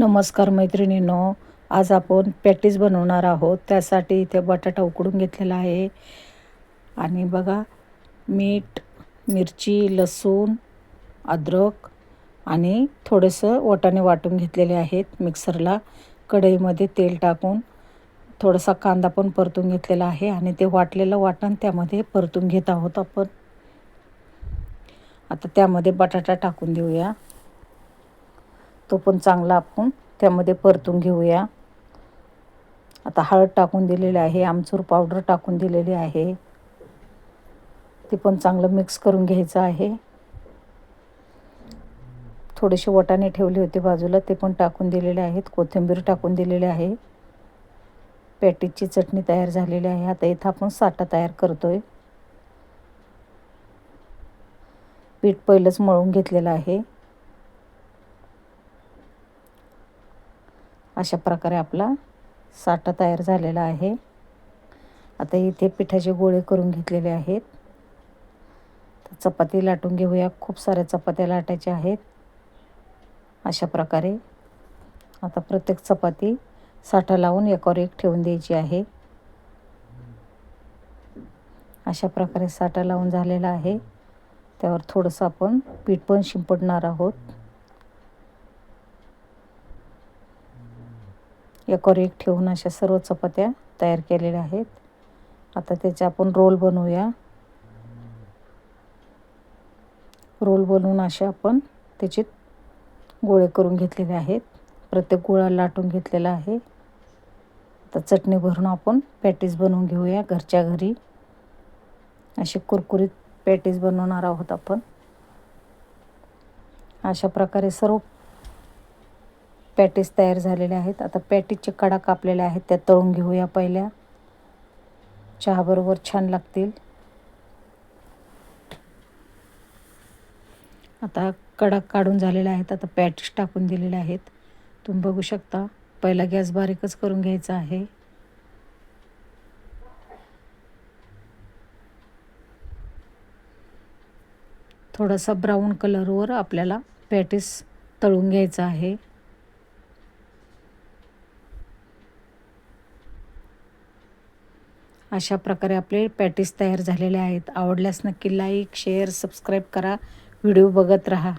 नमस्कार मैत्रिणींनो, आज आपण पॅटीस बनवणार आहोत. त्यासाठी इथे बटाटा उकडून घेतलेला आहे आणि बघा मीठ, मिरची, लसूण, अद्रक आणि थोडंसं वाटाणे वाटून घेतलेले आहेत मिक्सरला. कढईमध्ये तेल टाकून थोडासा कांदा पण परतून घेतलेला आहे आणि ते वाटलेलं वाटण त्यामध्ये परतून घेत आहोत आपण. आता त्यामध्ये बटाटा टाकून देऊया. तो पण चांगला आपण त्यामध्ये परतून घेऊया. आता हळद टाकून दिलेली आहे, आमचूर पावडर टाकून दिलेली आहे. ते पण चांगलं मिक्स करून घ्यायचं आहे. थोडेसे वाटाणे ठेवले होते बाजूला, ते पण टाकून दिलेले आहेत. कोथिंबीर टाकून दिलेली आहे. पॅटीसची चटणी तयार झालेली आहे. आता इथं आपण साठा तयार करतोय. पीठ पहिलंच मळून घेतलेलं आहे. अशा प्रकारे आपला साठा तयार झालेला आहे. आता इथे पिठाचे गोळे करून घेतलेले आहेत. चपाती लाटून घेऊया. खूप साऱ्या चपात्या लाटायच्या आहेत. अशा प्रकारे आता प्रत्येक चपाती साठा लावून एकावर एक ठेवून द्यायची आहे. अशा प्रकारे साठा लावून झालेला आहे. त्यावर थोडंसं आपण पीठ पण शिंपडणार आहोत. एकावर एक ठेवून अशा सर्व चपात्या तयार केलेल्या आहेत. आता त्याचे आपण रोल बनवूया. रोल बनवून असे आपण त्याचे गोळे करून घेतलेले आहेत. प्रत्येक गोळा लाटून घेतलेला आहे. आता चटणी भरून आपण पॅटीस बनवून घेऊया घरच्या घरी. असे कुरकुरीत पॅटीस बनवणार आहोत आपण. अशा प्रकारे सर्व पॅटीस तयार झालेले आहेत. आता पॅटीसचे कडा कापलेले आहेत, त्या तळून घेऊया पहिल्या. चहाबरोबर छान लागतील. आता कडा काढून झालेले आहेत. आता पॅटीस टाकून दिलेले आहेत. तुम्ही बघू शकता. पहिला गॅस बारीकच करून घ्यायचा आहे. थोडासा ब्राऊन कलरवर आपल्याला पॅटीस तळून घ्यायचा आहे. अशा प्रकारे आपले पॅटीस तयार झालेले आहेत. आवडल्यास नक्की लाईक, शेअर, सबस्क्राईब करा. व्हिडिओ बघत राहा.